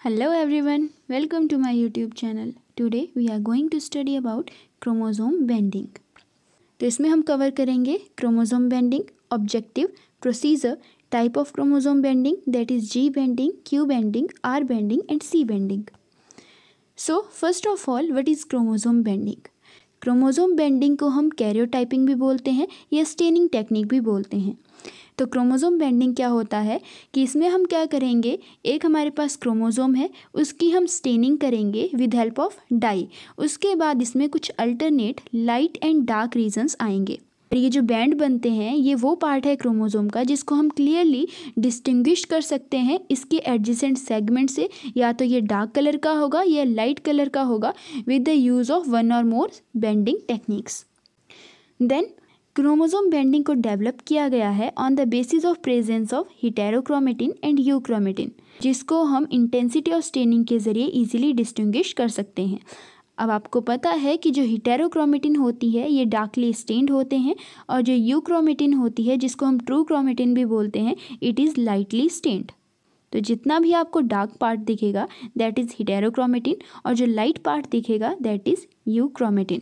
Hello everyone, welcome to my YouTube channel. Today we are going to study about chromosome bending. तो इसमें हम cover करेंगे chromosome banding, objective, procedure, type of chromosome banding that is G banding, Q banding, R banding and C banding. So first of all what is chromosome banding? Chromosome banding को हम karyotyping भी बोलते हैं या staining technique भी बोलते हैं. तो क्रोमोसोम बेंडिंग क्या होता है कि इसमें हम क्या करेंगे, एक हमारे पास क्रोमोसोम है, उसकी हम स्टेनिंग करेंगे विद हेल्प ऑफ डाई. उसके बाद इसमें कुछ alternate light and dark regions आएंगे. ये जो बैंड बनते हैं ये वो पार्ट है क्रोमोसोम का जिसको हम क्लियरली डिस्टिंग्विश कर सकते हैं इसके एडजेसेंट सेगमेंट से. या तो ये डार्क कलर का होगा या लाइट कलर का होगा with the use of one or more banding techniques. Then chromosome banding को डेवलप किया गया है on the basis of presence of heterochromatin and euchromatin, जिसको हम इंटेंसिटी ऑफ स्टेनिंग के जरिए इजीली डिस्टिंग्विश कर सकते हैं. अब आपको पता है कि जो हेटेरोक्रोमेटिन होती है ये डार्कली स्टेन्ड होते हैं और जो यूक्रोमेटिन होती है जिसको हम ट्रू क्रोमेटिन भी बोलते हैं इट इज़ लाइटली स्टेन्ड. तो जितना भी आपको डार्क पार्ट दिखेगा दैट इज़ हेटेरोक्रोमेटिन और जो लाइट पार्ट दिखेगा that is euchromatin.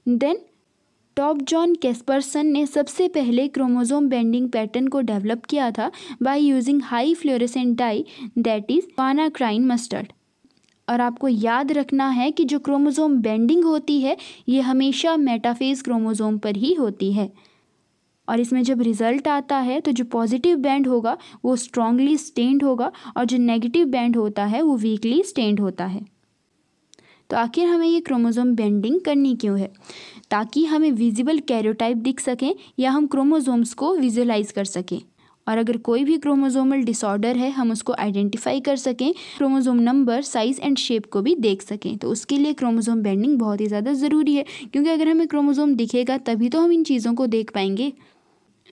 Then Torbjorn Caspersson ने सबसे पहले क्रोमोसोम बेंडिंग पैटर्न को डेवलप किया था by using high fluorescent dye that is quinacrine mustard. और आपको याद रखना है कि जो क्रोमोसोम बेंडिंग होती है ये हमेशा मेटाफेज क्रोमोसोम पर ही होती है. और इसमें जब रिजल्ट आता है तो जो पॉजिटिव बैंड होगा वो स्ट्रांगली स्टेन्ड होगा और जो नेगेटिव बैंड होता है वो वीकली स्टेन्ड होता है. तो आखिर हमें ये क्रोमोसोम बेंडिंग करनी क्यों है? ताकि हमें विजिबल कैरियोटाइप दिख सकें या हम क्रोमोसोम्स को विजुअलाइज कर सकें. और अगर कोई भी क्रोमोसोमल डिसऑर्डर है हम उसको आइडेंटिफाई कर सकें, chromosome number, size and shape को भी देख सकें. तो उसके लिए क्रोमोसोम बेंडिंग बहुत ही ज़्यादा ज़रूरी है क्योंकि अगर हमें क्रोमोसोम दिखेगा तभी तो हम इन चीज़ों को देख पाएंगे.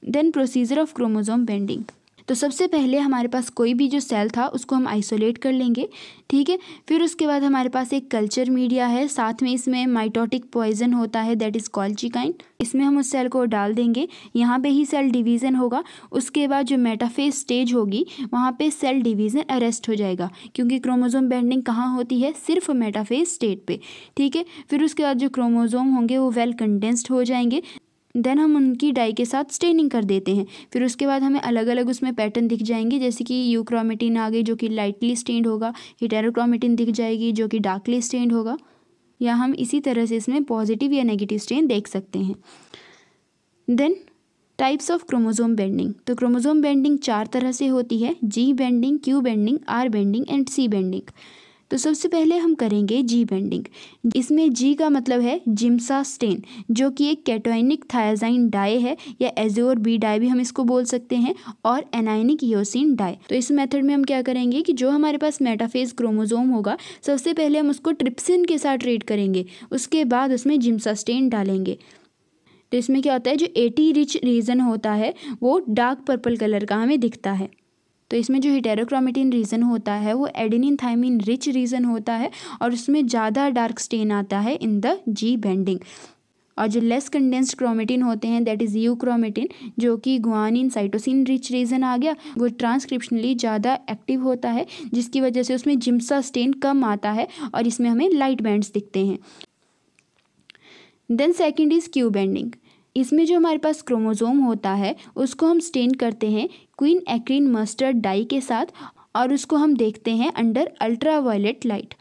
Then procedure of chromosome banding. तो सबसे पहले हमारे पास कोई भी जो सेल था उसको हम आइसोलेट कर लेंगे, ठीक है. फिर उसके बाद हमारे पास एक कल्चर मीडिया है, साथ में इसमें माइटोटिक पॉइजन होता है दैट इज़ कॉल्चिकाइन. इसमें हम उस सेल को डाल देंगे, यहाँ पे ही सेल डिवीज़न होगा. उसके बाद जो मेटाफेज स्टेज होगी वहाँ पे सेल डिवीज़न अरेस्ट हो जाएगा क्योंकि क्रोमोसोम बेंडिंग कहाँ होती है, सिर्फ मेटाफेज स्टेट पे, ठीक है. फिर उसके बाद जो क्रोमोसोम होंगे वो वेल कंडेंस्ड हो जाएंगे. देन हम उनकी डाई के साथ स्टेनिंग कर देते हैं. फिर उसके बाद हमें अलग अलग उसमें पैटर्न दिख जाएंगे, जैसे कि यूक्रोमेटिन आ गई जो कि लाइटली स्टेन्ड होगा, हेटेरोक्रोमेटिन दिख जाएगी जो कि डार्कली स्टेन्ड होगा, या हम इसी तरह से इसमें पॉजिटिव या नेगेटिव स्टेन देख सकते हैं. Then types of chromosome banding. तो क्रोमोसोम बेंडिंग 4 तरह से होती है, G banding, Q banding, R banding and C banding. तो सबसे पहले हम करेंगे जी बेंडिंग. इसमें जी का मतलब है जिम्सास्टेन जो कि एक कैटोनिक थायाजाइन डाई है या एजोर बी डाई भी हम इसको बोल सकते हैं, और एनायनिक योसिन डाई. तो इस मेथड में हम क्या करेंगे कि जो हमारे पास मेटाफेज क्रोमोसोम होगा सबसे पहले हम उसको ट्रिप्सिन के साथ ट्रीट करेंगे, उसके बाद उसमें जिम्सास्टेन डालेंगे. तो इसमें क्या होता है, जो 80 रिच रीजन होता है वो डार्क पर्पल कलर का हमें दिखता है. तो इसमें जो हेटेरोक्रोमेटिन रीजन होता है वो एडेनिन थायमिन रिच रीजन होता है और उसमें ज़्यादा डार्क स्टेन आता है इन द जी बेंडिंग. और जो लेस कंडेंस्ड क्रोमेटिन होते हैं दैट इज़ यू क्रोमेटिन जो कि गुआनिन साइटोसिन रिच रीजन आ गया, वो ट्रांसक्रिप्शनली ज़्यादा एक्टिव होता है जिसकी वजह से उसमें जिम्सा स्टेन कम आता है और इसमें हमें लाइट बैंड्स दिखते हैं. Then second is Q banding. इसमें जो हमारे पास क्रोमोसोम होता है उसको हम स्टेन करते हैं क्वीन एक्रिन मस्टर्ड डाई के साथ और उसको हम देखते हैं अंडर अल्ट्रावायलेट लाइट.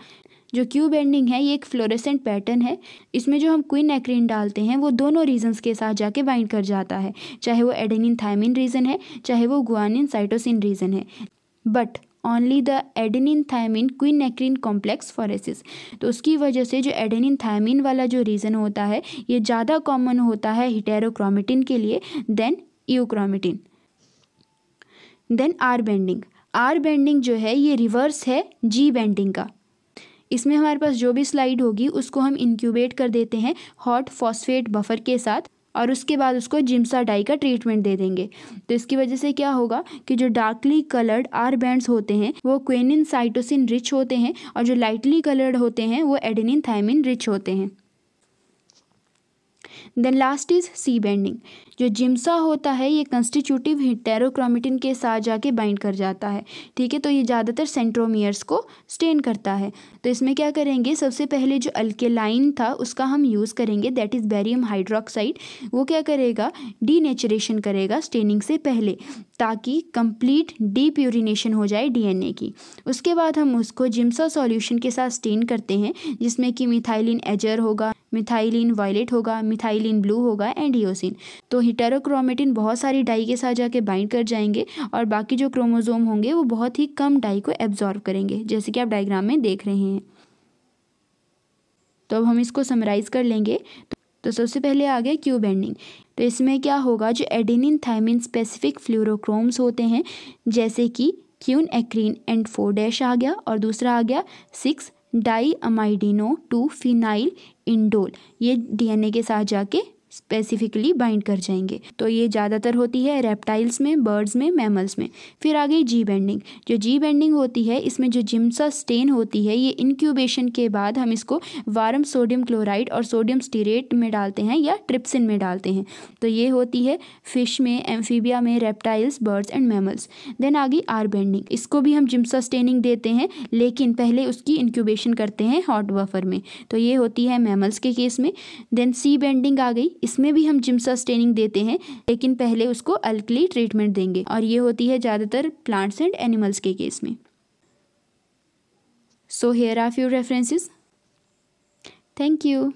जो क्यू बेंडिंग है ये एक फ्लोरेसेंट पैटर्न है. इसमें जो हम क्वीन एक्रिन डालते हैं वो दोनों रीजन्स के साथ जाके बाइंड कर जाता है, चाहे वो एडेनिन थायमिन रीजन है चाहे वो गुआनिन साइटोसिन रीजन है, but only the adenine thymine quinacrine complex fluoresces. तो उसकी वजह से जो एडेनिन थायमिन वाला जो रीजन होता है ये ज़्यादा कॉमन होता है हेटेरोक्रोमेटिन के लिए then euchromatin. Then R banding. R banding जो है ये रिवर्स है जी बेंडिंग का. इसमें हमारे पास जो भी स्लाइड होगी उसको हम इंक्यूबेट कर देते हैं हॉट फॉस्फेट बफर के साथ और उसके बाद उसको जिम्सा डाई का ट्रीटमेंट दे देंगे. तो इसकी वजह से क्या होगा कि जो डार्कली कलर्ड आर बैंड्स होते हैं वो क्वेनिन साइटोसिन रिच होते हैं और जो लाइटली कलर्ड होते हैं वो एडेनिन थायमिन रिच होते हैं. Then last is C banding. जो जिम्सा होता है ये कंस्टिट्यूटिव हेटेरोक्रोमेटिन के साथ जाके बाइंड कर जाता है, ठीक है। तो ये ज़्यादातर सेंट्रोमियर्स को स्टेन करता है। तो इसमें क्या करेंगे, सबसे पहले जो अल्केलाइन था उसका हम यूज़ करेंगे, दैट इज़ बेरियम हाइड्रोक्साइड। वो क्या करेगा, डीनेचुरेशन करेगा स्टेनिंग से पहले, ताकि कंप्लीट डीप्यूरिनेशन हो जाए डीएनए की। उसके बाद हम उसको जिम्सा सॉल्यूशन के साथ स्टेन करते हैं, जिसमें कि मिथाइलिन एजर होगा, मिथाइलिन वायलेट होगा, मिथाइलिन ब्लू होगा एंड इओसिन। तो हेटेरोक्रोमेटिन बहुत सारी डाई के साथ जाके बाइंड कर जाएंगे और बाकी जो क्रोमोसोम होंगे वो बहुत ही कम डाई को एब्जॉर्व करेंगे, जैसे कि आप डायग्राम में देख रहे हैं। तो अब हम इसको समराइज कर लेंगे। तो सबसे पहले आ गया क्यू बेंडिंग। तो इसमें क्या होगा, जो एडेनिन थायमिन स्पेसिफिक फ्लोरोक्रोम्स होते हैं, जैसे कि क्यून एक्रीन एंड 4' आ गया, और दूसरा आ गया 6 डाई अमाइडिनो 2 फिनाइल इंडोल, ये डीएनए के साथ जाके स्पेसिफिकली बाइंड कर जाएंगे। तो ये ज़्यादातर होती है रेप्टाइल्स में, बर्ड्स में, मैमल्स में। फिर आ गई जी बेंडिंग। जो जी बेंडिंग होती है, इसमें जो जिम्सा स्टेन होती है, ये इंक्यूबेशन के बाद हम इसको वार्म सोडियम क्लोराइड और सोडियम स्टीरेट में डालते हैं या ट्रिप्सिन में डालते हैं। तो ये होती है फिश में, एम्फीबिया में, reptiles, birds and mammals. Then आ गई आर बेंडिंग। इसको भी हम जिम्सा स्टेनिंग देते हैं, लेकिन पहले उसकी इंक्यूबेशन करते हैं हॉट बफर में। तो ये होती है मैमल्स के केस में। देन सी बेंडिंग आ गई। इसमें भी हम जिम्सा स्टेनिंग देते हैं, लेकिन पहले उसको अल्कली ट्रीटमेंट देंगे, और ये होती है ज़्यादातर प्लांट्स एंड एनिमल्स के केस में। So here are few references. Thank you.